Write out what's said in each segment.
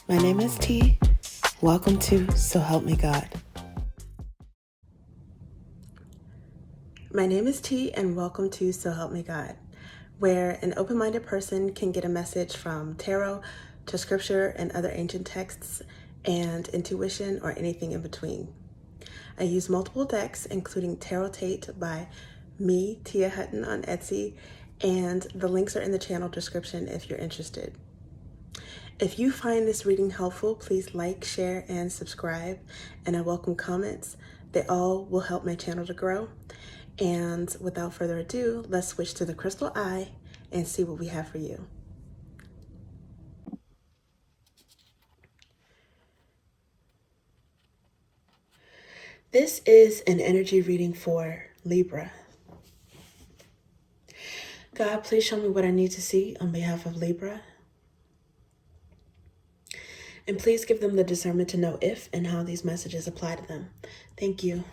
My name is T. Welcome to So Help Me God. My name is T, and welcome to So Help Me God, where an open-minded person can get a message from tarot to scripture and other ancient texts and intuition or anything in between. I use multiple decks, including Tarot Tate by me, Tia Hutton, on Etsy, and the links are in the channel description if you're interested. If you find this reading helpful, please like, share, and subscribe, and I welcome comments. They all will help my channel to grow. And without further ado, let's switch to the crystal eye and see what we have for you. This is an energy reading for Libra. God, please show me what I need to see on behalf of Libra. And please give them the discernment to know if and how these messages apply to them. Thank you.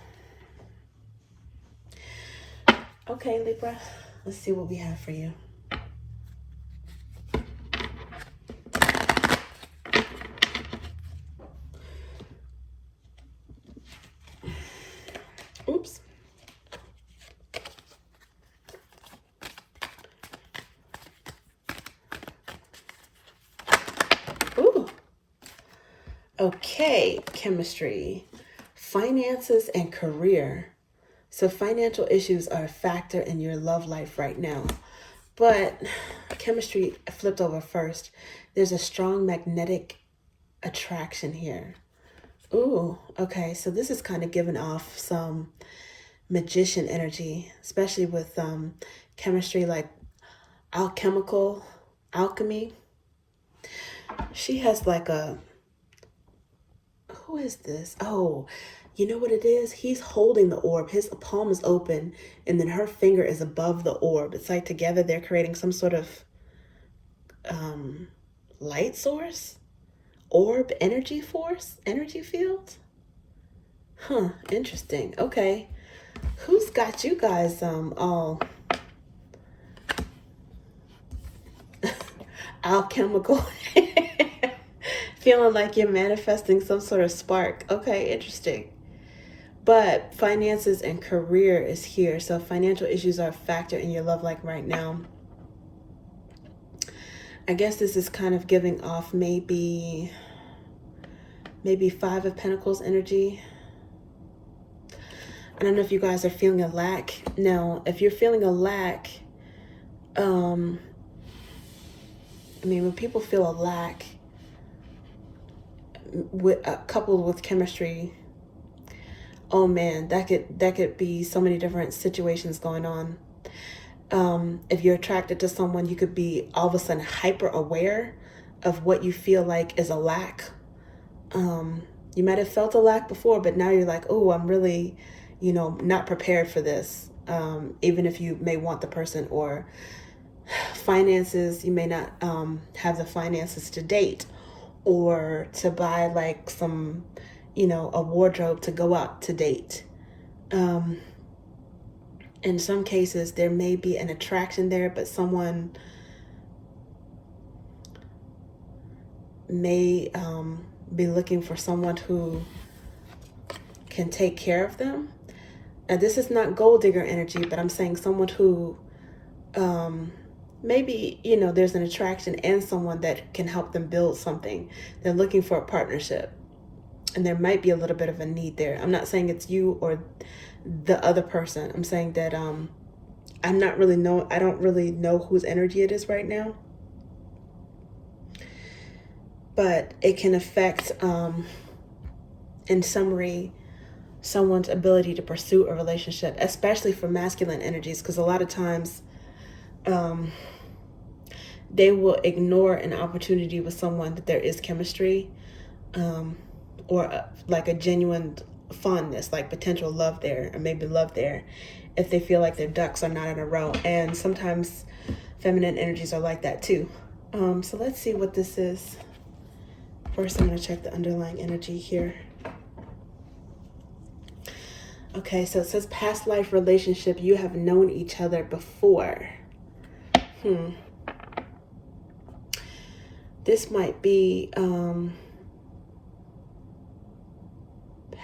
Okay, Libra, let's see what we have for you. Oops. Ooh. Okay, chemistry, finances, and career. So financial issues are a factor in your love life right now. But chemistry flipped over first. There's a strong magnetic attraction here. Ooh, okay. So this is kind of giving off some magician energy, especially with chemistry, like alchemy. She has like who is this? Oh, you know what it is? He's holding the orb. His palm is open, and then her finger is above the orb. It's like together they're creating some sort of light source, orb, energy force, energy field. Huh, interesting. Okay. Who's got you guys all alchemical? Feeling like you're manifesting some sort of spark. Okay, interesting. But finances and career is here. So financial issues are a factor in your love life right now. I guess this is kind of giving off maybe Five of Pentacles energy. I don't know if you guys are feeling a lack. Now, if you're feeling a lack, when people feel a lack, coupled with chemistry, oh man, that could be so many different situations going on. If you're attracted to someone, you could be all of a sudden hyper aware of what you feel like is a lack. You might have felt a lack before, but now you're like, oh, I'm really, not prepared for this. Even if you may want the person, or finances, you may not have the finances to date, or to buy like some, a wardrobe to go out to date. In some cases, there may be an attraction there, but someone may be looking for someone who can take care of them. Now, this is not gold digger energy, but I'm saying someone who maybe, there's an attraction and someone that can help them build something. They're looking for a partnership, and there might be a little bit of a need there. I'm not saying it's you or the other person. I'm saying that I don't really know whose energy it is right now, but it can affect, in summary, someone's ability to pursue a relationship, especially for masculine energies, because a lot of times they will ignore an opportunity with someone that there is chemistry, or like a genuine fondness, like potential love there, or maybe love there, if they feel like their ducks are not in a row. And sometimes feminine energies are like that too. So let's see what this is. First, I'm going to check the underlying energy here. Okay, so it says past life relationship. You have known each other before. This might be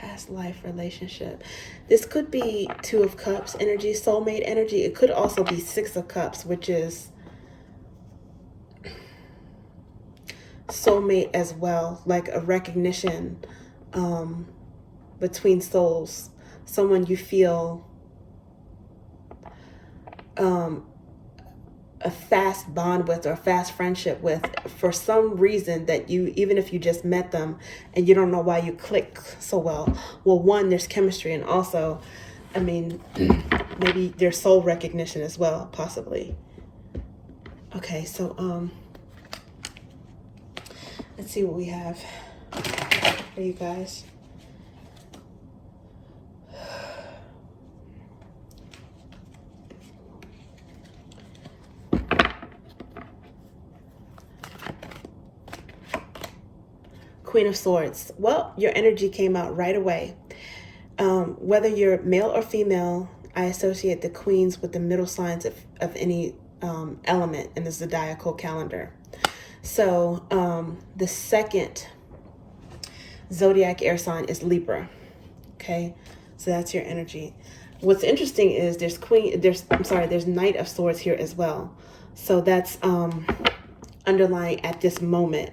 Past life relationship. This could be Two of Cups energy, soulmate energy. It could also be Six of Cups, which is soulmate as well, like a recognition between souls. Someone you feel a fast bond with or fast friendship with for some reason that you, even if you just met them and you don't know why you click so well. Well, one, there's chemistry, and also, I mean, maybe there's soul recognition as well, possibly. Okay, so let's see what we have for you guys. Queen of Swords. Well, your energy came out right away. Whether you're male or female, I associate the queens with the middle signs of any element in the zodiacal calendar. So the second zodiac air sign is Libra. Okay, so that's your energy. What's interesting is there's Knight of Swords here as well. So that's underlying at this moment.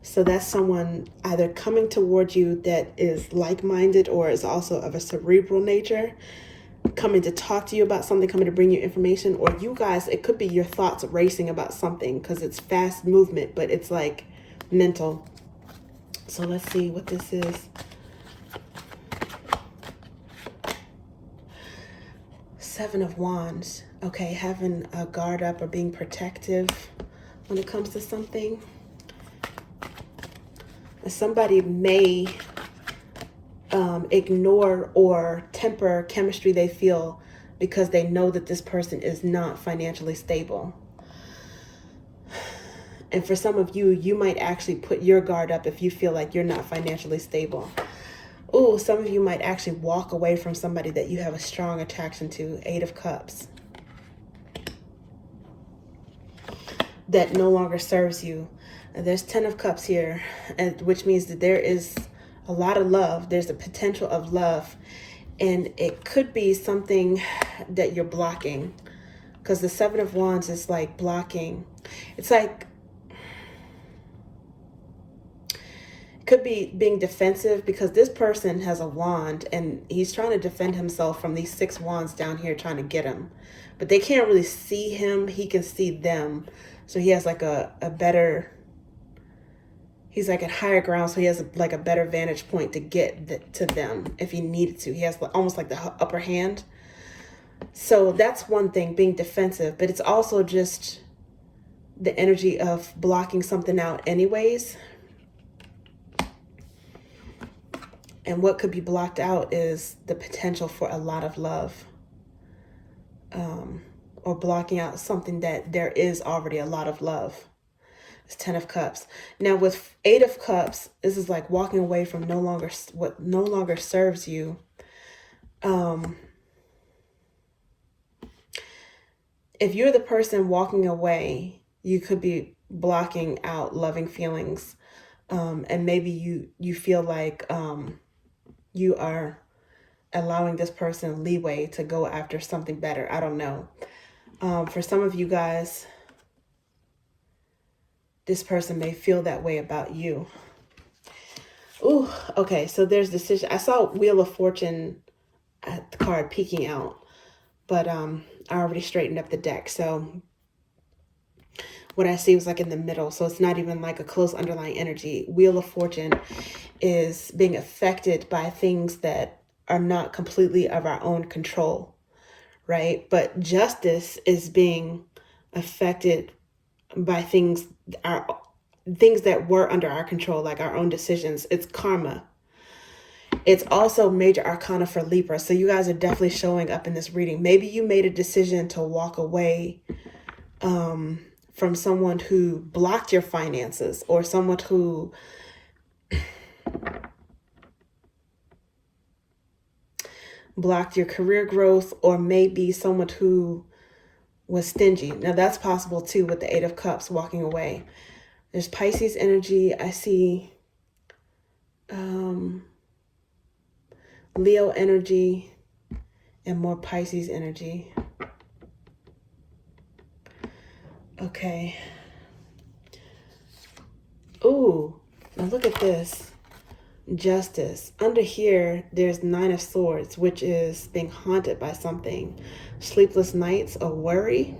So that's someone either coming towards you that is like-minded or is also of a cerebral nature, coming to talk to you about something, coming to bring you information, or you guys, it could be your thoughts racing about something because it's fast movement, but it's like mental. So let's see what this is. Seven of Wands. Okay, having a guard up or being protective when it comes to something. Somebody may ignore or temper chemistry they feel because they know that this person is not financially stable. And for some of you, you might actually put your guard up if you feel like you're not financially stable. Ooh, some of you might actually walk away from somebody that you have a strong attraction to. Eight of Cups. That no longer serves you. There's 10 of Cups here, and which means that there is a lot of love. There's a potential of love, and it could be something that you're blocking, because the Seven of Wands is like blocking. It's like, it could be being defensive because this person has a wand and he's trying to defend himself from these 6 wands down here trying to get him, but they can't really see him. He can see them. So he has like a better, he's like at higher ground, so he has like a better vantage point to get to them if he needed to. He has almost like the upper hand. So that's one thing, being defensive, but it's also just the energy of blocking something out anyways. And what could be blocked out is the potential for a lot of love, or blocking out something that there is already a lot of love. It's 10 of Cups. Now with 8 of Cups, this is like walking away from what no longer serves you. If you're the person walking away, you could be blocking out loving feelings. And maybe you feel like you are allowing this person leeway to go after something better. I don't know. For some of you guys, this person may feel that way about you. Ooh, okay, so there's decision. I saw Wheel of Fortune at the card peeking out, but I already straightened up the deck. So what I see was like in the middle. So it's not even like a close underlying energy. Wheel of Fortune is being affected by things that are not completely of our own control, right? But Justice is being affected by things that were under our control, like our own decisions. It's karma. It's also major arcana for Libra. So you guys are definitely showing up in this reading. Maybe you made a decision to walk away from someone who blocked your finances, or someone who blocked your career growth, or maybe someone who was stingy. Now that's possible too with the 8 of Cups, walking away. There's Pisces energy. I see Leo energy and more Pisces energy. Okay. Ooh, now look at this. Justice. Under here, there's Nine of Swords, which is being haunted by something. Sleepless nights or worry.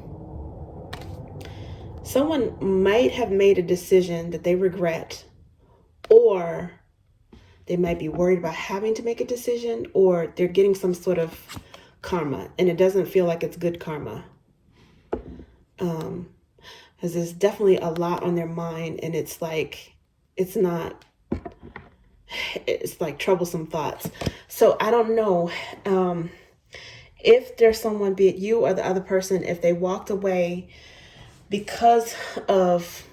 Someone might have made a decision that they regret, or they might be worried about having to make a decision, or they're getting some sort of karma, and it doesn't feel like it's good karma. Because there's definitely a lot on their mind, and it's like, it's like troublesome thoughts. So I don't know if there's someone, be it you or the other person, if they walked away because of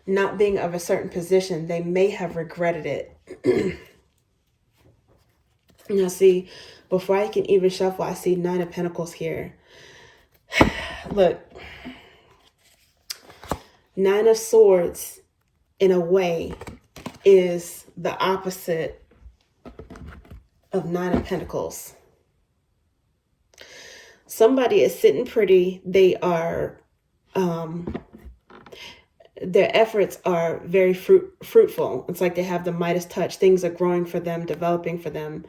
not being of a certain position, they may have regretted it. Now see, before I can even shuffle, I see Nine of Pentacles here. Look, Nine of Swords, in a way, is the opposite of Nine of Pentacles. Somebody is sitting pretty. They are, their efforts are very fruitful. It's like they have the Midas touch. Things are growing for them, developing for them,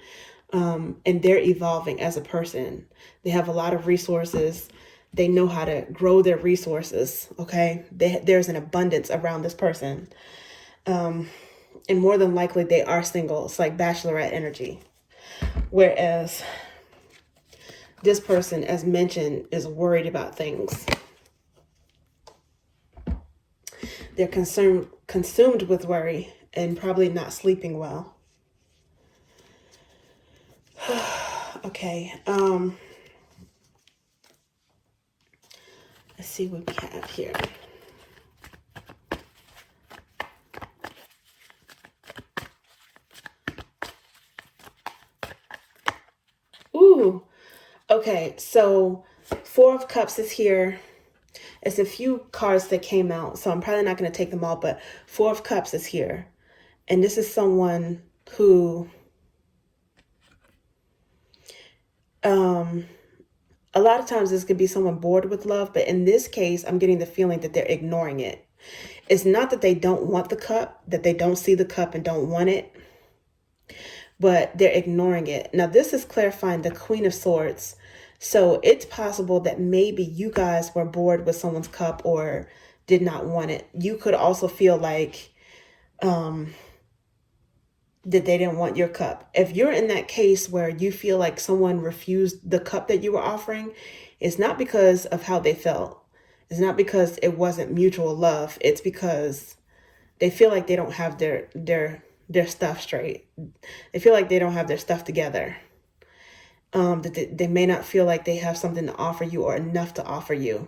and they're evolving as a person. They have a lot of resources. They know how to grow their resources, okay? There's an abundance around this person. And more than likely, they are single. It's like bachelorette energy. Whereas this person, as mentioned, is worried about things. They're consumed with worry and probably not sleeping well. Okay. Let's see what we have here. Ooh. Okay, so Four of Cups is here. It's a few cards that came out, so I'm probably not going to take them all, but Four of Cups is here. And this is someone who, a lot of times this could be someone bored with love, but in this case, I'm getting the feeling that they're ignoring it. It's not that they don't want the cup, that they don't see the cup and don't want it, but they're ignoring it. Now, this is clarifying the Queen of Swords. So it's possible that maybe you guys were bored with someone's cup or did not want it. You could also feel like that they didn't want your cup. If you're in that case where you feel like someone refused the cup that you were offering, it's not because of how they felt. It's not because it wasn't mutual love. It's because they feel like they don't have their stuff straight. They feel like they don't have their stuff together. That they may not feel like they have something to offer you or enough to offer you.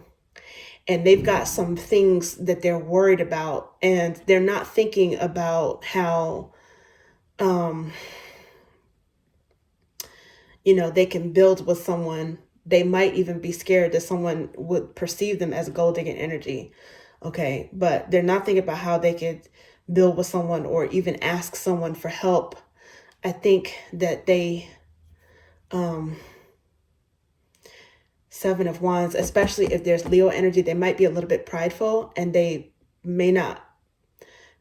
And they've got some things that they're worried about, and they're not thinking about how, they can build with someone. They might even be scared that someone would perceive them as gold digging energy. Okay. But they're not thinking about how they could build with someone or even ask someone for help. I think that they, Seven of Wands, especially if there's Leo energy, they might be a little bit prideful and they may not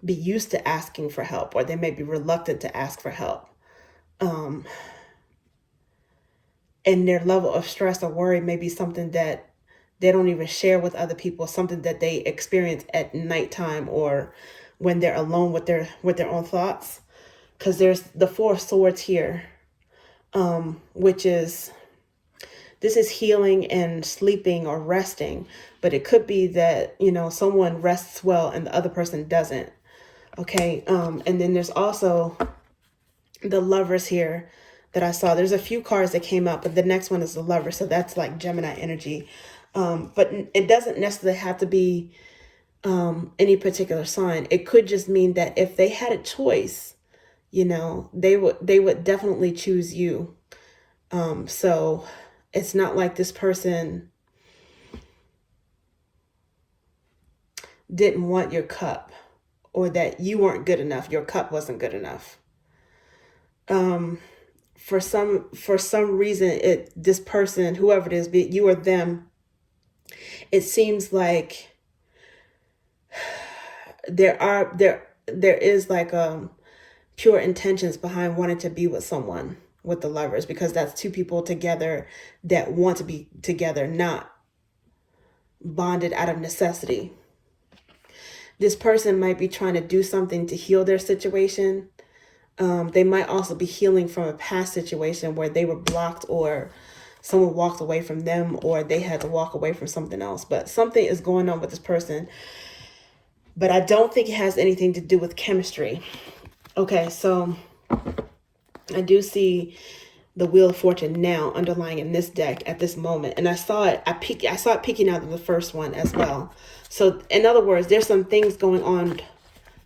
be used to asking for help, or they may be reluctant to ask for help. And their level of stress or worry may be something that they don't even share with other people, something that they experience at nighttime or when they're alone with their own thoughts. Because there's the Four of Swords here, which is, this is healing and sleeping or resting, but it could be that, someone rests well and the other person doesn't. Okay. And then there's also the Lovers here that I saw. There's a few cards that came up, but the next one is the Lover. So that's like Gemini energy. But it doesn't necessarily have to be any particular sign. It could just mean that if they had a choice, they would definitely choose you. So it's not like this person didn't want your cup or that you weren't good enough. Your cup wasn't good enough. For some reason, this person, whoever it is, be it you or them, it seems like there is like pure intentions behind wanting to be with someone, with the lovers, because that's two people together that want to be together, not bonded out of necessity. This person might be trying to do something to heal their situation. They might also be healing from a past situation where they were blocked, or someone walked away from them, or they had to walk away from something else. But something is going on with this person. But I don't think it has anything to do with chemistry. Okay, so I do see the Wheel of Fortune now underlying in this deck at this moment. And I saw it peeking out of the first one as well. So in other words, there's some things going on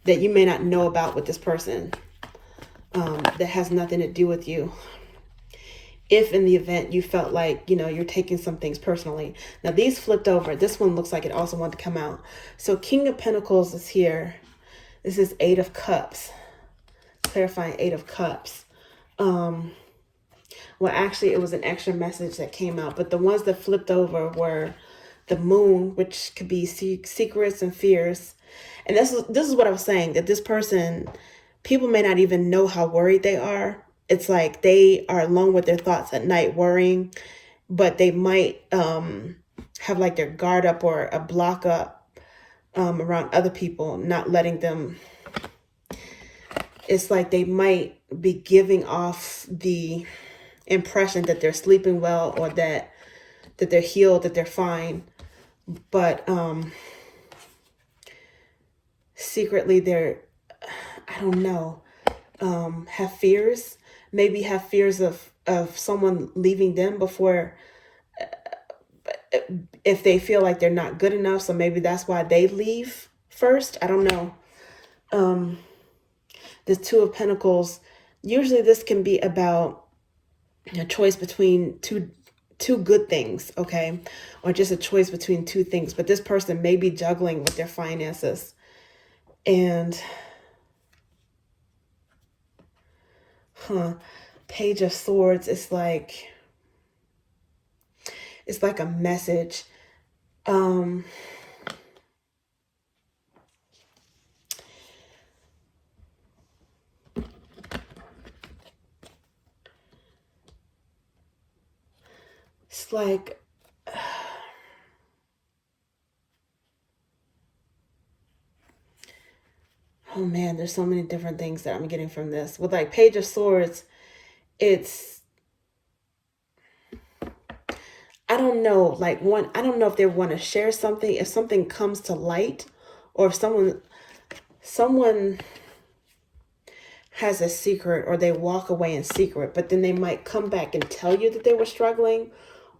that you may not know about with this person. That has nothing to do with you. If in the event you felt like, you're taking some things personally. Now these flipped over. This one looks like it also wanted to come out. So King of Pentacles is here. This is Eight of Cups. Clarifying Eight of Cups. Well, actually it was an extra message that came out. But the ones that flipped over were the Moon, which could be secrets and fears. And this is what I was saying, that this person, people may not even know how worried they are. It's like they are alone with their thoughts at night worrying, but they might have like their guard up or a block up around other people, not letting them. It's like they might be giving off the impression that they're sleeping well, or that they're healed, that they're fine. But secretly they're, I don't know, have fears. Maybe have fears of someone leaving them before, if they feel like they're not good enough. So maybe that's why they leave first. I don't know. The Two of Pentacles, usually this can be about a choice between two good things, okay? Or just a choice between two things. But this person may be juggling with their finances. And Page of Swords, it's like a message. It's like oh man, there's so many different things that I'm getting from this. With like Page of Swords, it's, I don't know, like I don't know if they want to share something, if something comes to light, or if someone has a secret, or they walk away in secret, but then they might come back and tell you that they were struggling,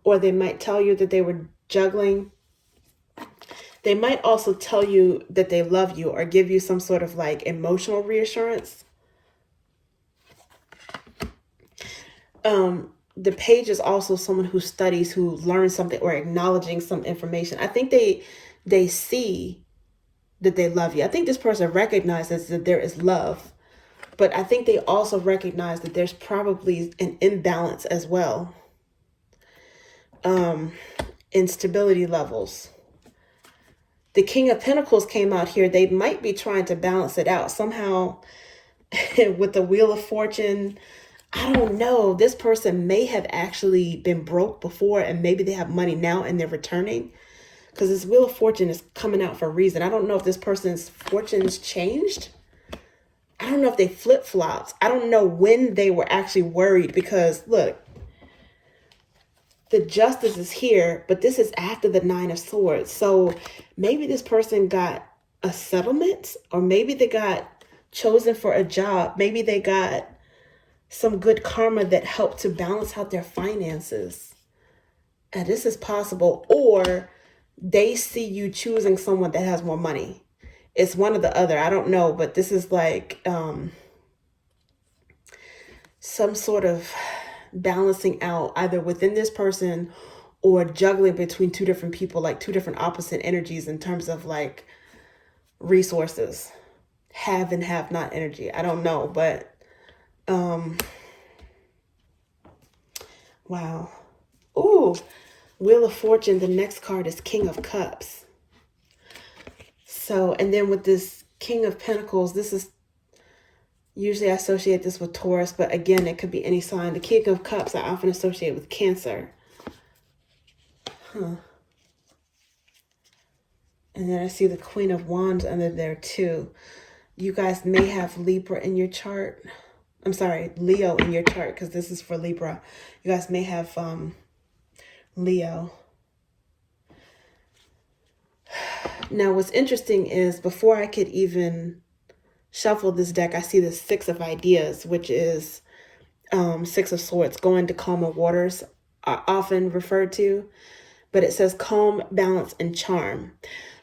or they might tell you that they were juggling. They might also tell you that they love you, or give you some sort of like emotional reassurance. The Page is also someone who studies, who learns something, or acknowledging some information. I think they see that they love you. I think this person recognizes that there is love, but I think they also recognize that there's probably an imbalance as well, in stability levels. The King of Pentacles came out here. They might be trying to balance it out somehow with the Wheel of Fortune. I don't know. This person may have actually been broke before, and maybe they have money now and they're returning, because this Wheel of Fortune is coming out for a reason. I don't know if this person's fortunes changed. I don't know if they flip-flopped. I don't know when they were actually worried, because look, the Justice is here, but this is after the Nine of Swords. So maybe this person got a settlement, or maybe they got chosen for a job. Maybe they got some good karma that helped to balance out their finances. And this is possible. Or they see you choosing someone that has more money. It's one or the other. I don't know, but this is like some sort of balancing out, either within this person or juggling between two different people, like two different opposite energies in terms of like resources. have and have not energy. I don't know, but wow. Ooh, Wheel of Fortune. The next card is King of Cups. So, and then with this King of Pentacles, this is usually I associate this with Taurus, but again, it could be any sign. The King of Cups I often associate with Cancer. Huh. And then I see the Queen of Wands under there too. You guys may have Libra in your chart. I'm sorry, Leo in your chart, because this is for Libra. You guys may have Leo. Now, what's interesting is before I could even shuffle this deck, I see the Six of Ideas, which is Six of Swords, going to calmer waters, are often referred to, but it says calm, balance, and charm.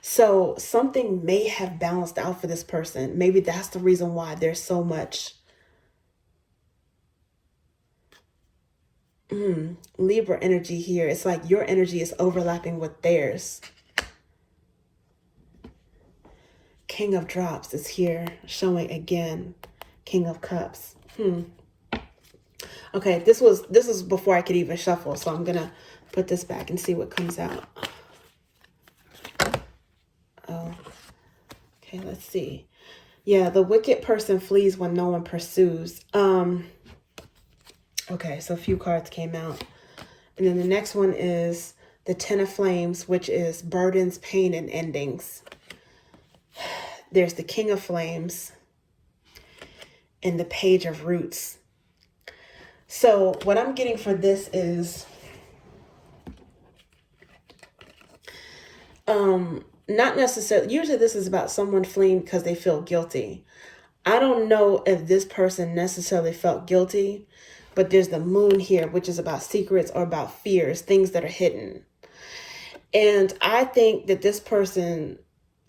So something may have balanced out for this person. Maybe that's the reason why there's so much Libra energy here. It's like your energy is overlapping with theirs. King of Drops is here, showing again King of Cups. Okay, this is before I could even shuffle, so I'm gonna put this back and see what comes out. Oh, okay, let's see. Yeah, the wicked person flees when no one pursues. Okay, so a few cards came out. And then the next one is the Ten of Flames, which is burdens, pain, and endings. There's the King of Flames and the Page of Roots. So what I'm getting for this is not necessarily, usually this is about someone fleeing because they feel guilty. I don't know if this person necessarily felt guilty, but there's the Moon here, which is about secrets or about fears, things that are hidden. And I think that this person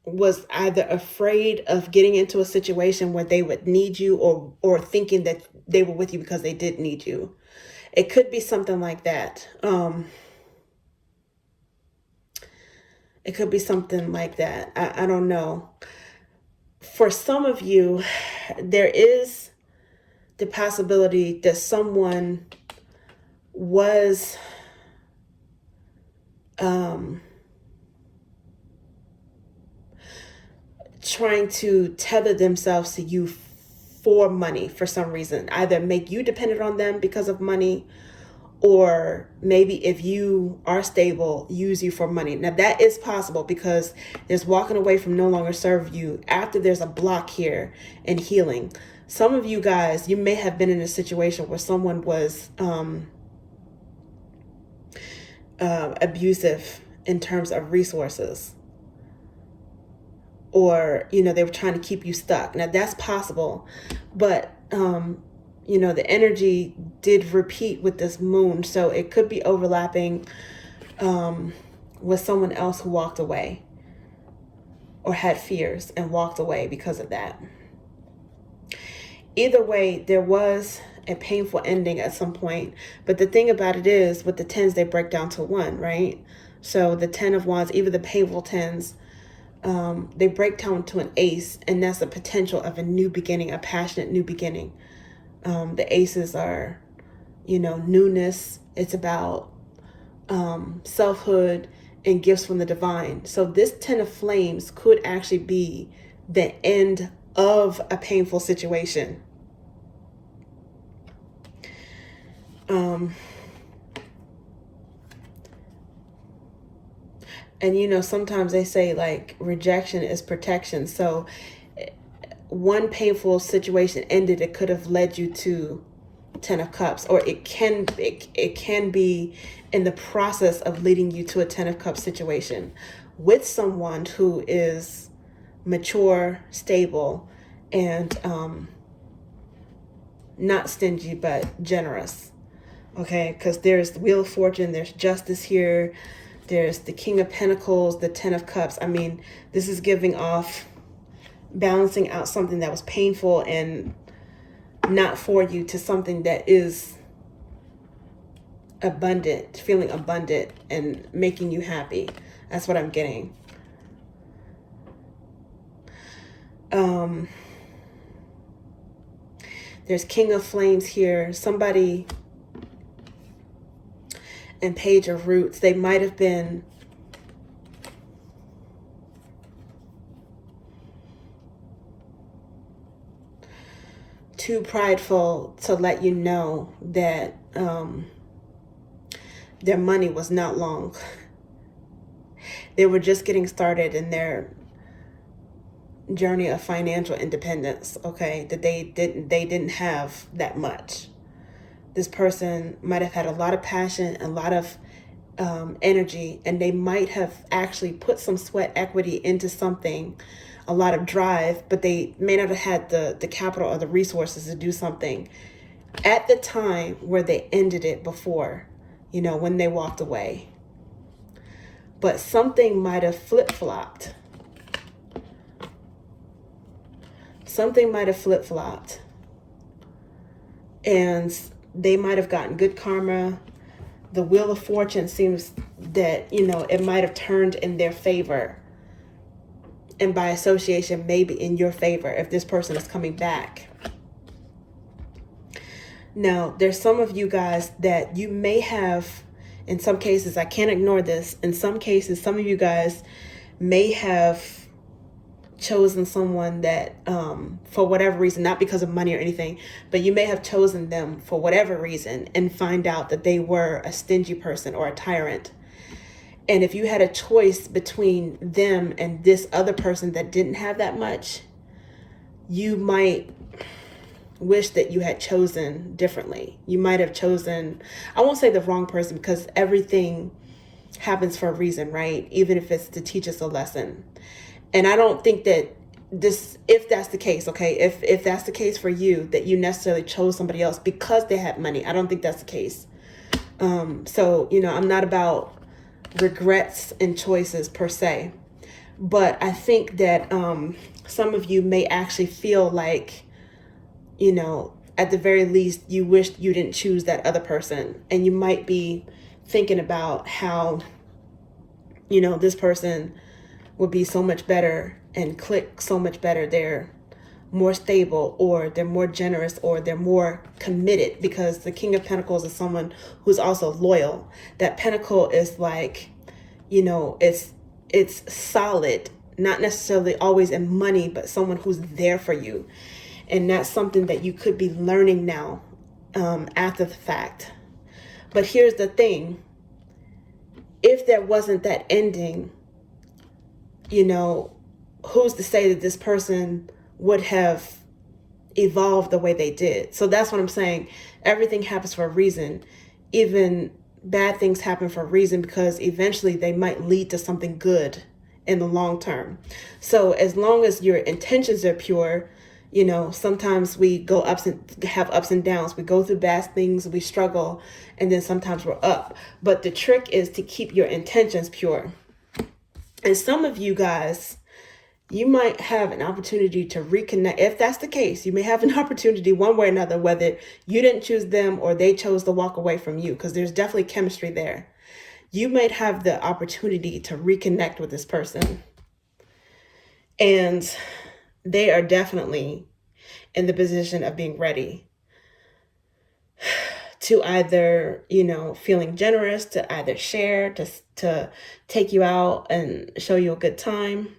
was either afraid of getting into a situation where they would need you, or thinking that they were with you because they did need you. It could be something like that. It could be something like that. I don't know. For some of you, there is the possibility that someone was trying to tether themselves to you for money for some reason. Either make you dependent on them because of money, or maybe if you are stable, use you for money. Now that is possible because there's walking away from no longer serve you after there's a block here in healing. Some of you guys, you may have been in a situation where someone was abusive in terms of resources, or, you know, they were trying to keep you stuck. Now that's possible, but you know, the energy did repeat with this Moon, so it could be overlapping with someone else who walked away or had fears and walked away because of that. Either way, there was a painful ending at some point, but the thing about it is, with the tens, they break down to one, right? So the Ten of Wands, even the painful tens, they break down to an ace, and that's the potential of a new beginning, a passionate new beginning. The aces are, you know, newness. It's about selfhood and gifts from the divine. So this Ten of Flames could actually be the end of a painful situation. And, you know, sometimes they say like rejection is protection. So one painful situation ended, it could have led you to Ten of Cups, or it can be in the process of leading you to a Ten of Cups situation with someone who is mature, stable, and not stingy, but generous. Okay, because there's the Wheel of Fortune, there's Justice here, there's the King of Pentacles, the Ten of Cups. I mean, this is giving off balancing out something that was painful and not for you to something that is abundant, feeling abundant and making you happy. That's what I'm getting. There's King of Flames here. Somebody and Page of Roots. They might have been too prideful to let you know that their money was not long. They were just getting started in their journey of financial independence, okay? That they didn't have that much. This person might have had a lot of passion, a lot of energy, and they might have actually put some sweat equity into something, a lot of drive, but they may not have had the capital or the resources to do something at the time where they ended it before, when they walked away. But something might have flip-flopped. Something might have flip-flopped. And they might have gotten good karma. The Wheel of Fortune seems that, it might have turned in their favor. And by association, maybe in your favor if this person is coming back. Now, there's some of you guys that you may have, in some cases, I can't ignore this. In some cases, some of you guys may have chosen someone that, for whatever reason, not because of money or anything, but you may have chosen them for whatever reason and find out that they were a stingy person or a tyrant. And if you had a choice between them and this other person that didn't have that much, you might wish that you had chosen differently. You might have chosen, I won't say the wrong person, because everything happens for a reason, right? Even if it's to teach us a lesson. And I don't think that if that's the case, okay, if that's the case for you, that you necessarily chose somebody else because they had money. I don't think that's the case. So, I'm not about regrets and choices per se, but I think that some of you may actually feel like, at the very least, you wished you didn't choose that other person. And you might be thinking about how, this person would be so much better and click so much better. They're more stable, or they're more generous, or they're more committed, because the King of Pentacles is someone who's also loyal. That pentacle is like, it's solid, not necessarily always in money, but someone who's there for you. And that's something that you could be learning now, after the fact. But here's the thing. If there wasn't that ending, who's to say that this person would have evolved the way they did? So that's what I'm saying. Everything happens for a reason. Even bad things happen for a reason, because eventually they might lead to something good in the long term. So as long as your intentions are pure, sometimes we have ups and downs. We go through bad things, we struggle, and then sometimes we're up. But the trick is to keep your intentions pure. And some of you guys, you might have an opportunity to reconnect. If that's the case, you may have an opportunity one way or another, whether you didn't choose them or they chose to walk away from you, because there's definitely chemistry there. You might have the opportunity to reconnect with this person. And they are definitely in the position of being ready to either, feeling generous, to either share, to take you out and show you a good time,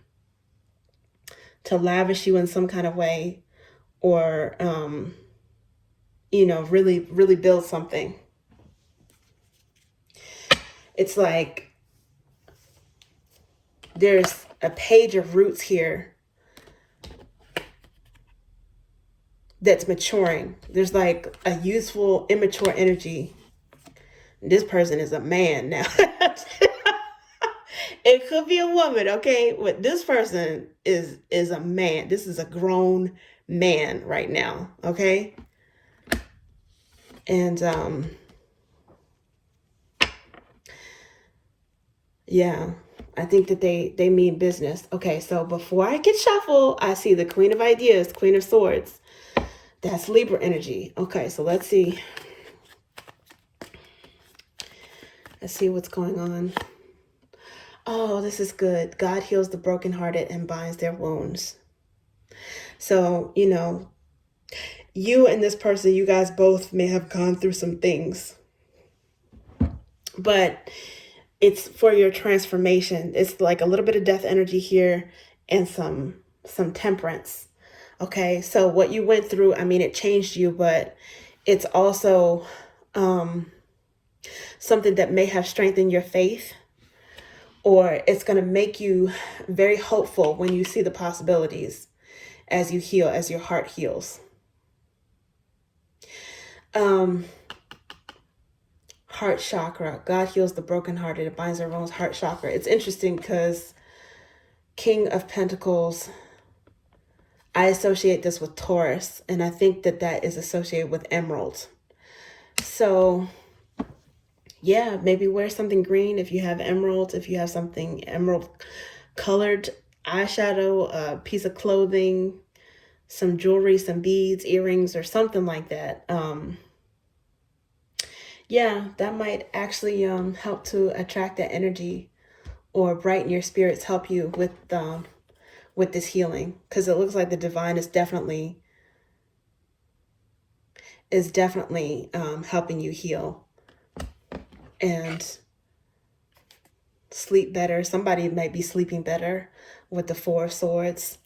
to lavish you in some kind of way, or, really, really build something. It's like there's a Page of Roots here that's maturing. There's like a youthful, immature energy. This person is a man now. It could be a woman, okay? But this person is a man. This is a grown man right now, okay? And yeah, I think that they mean business. Okay, so before I get shuffled, I see the Queen of Ideas, Queen of Swords. That's Libra energy. Okay, so let's see. Let's see what's going on. Oh, this is good. God heals the brokenhearted and binds their wounds. So, you you and this person, you guys both may have gone through some things, but it's for your transformation. It's like a little bit of death energy here and some temperance. Okay, so what you went through, I mean, it changed you, but it's also something that may have strengthened your faith, or it's going to make you very hopeful when you see the possibilities as you heal, as your heart heals. Heart chakra. God heals the brokenhearted. It binds their wounds. Heart chakra. It's interesting because King of Pentacles, I associate this with Taurus, and I think that that is associated with emeralds. So yeah, maybe wear something green if you have emeralds, if you have something emerald colored eyeshadow, a piece of clothing, some jewelry, some beads, earrings, or something like that. Yeah, that might actually help to attract that energy or brighten your spirits, help you with this healing, because it looks like the divine is definitely helping you heal and sleep better. Somebody might be sleeping better with the Four of Swords.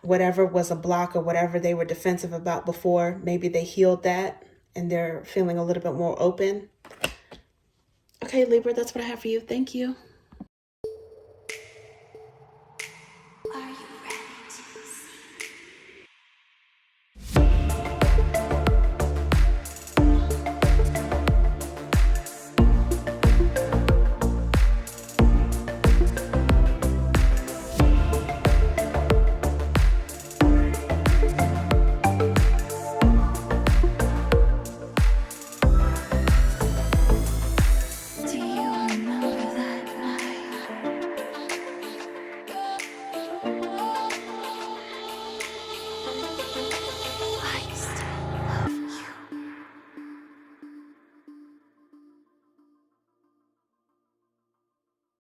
Whatever was a block or whatever they were defensive about before, maybe they healed that and they're feeling a little bit more open. Okay, Libra, that's what I have for you. Thank you.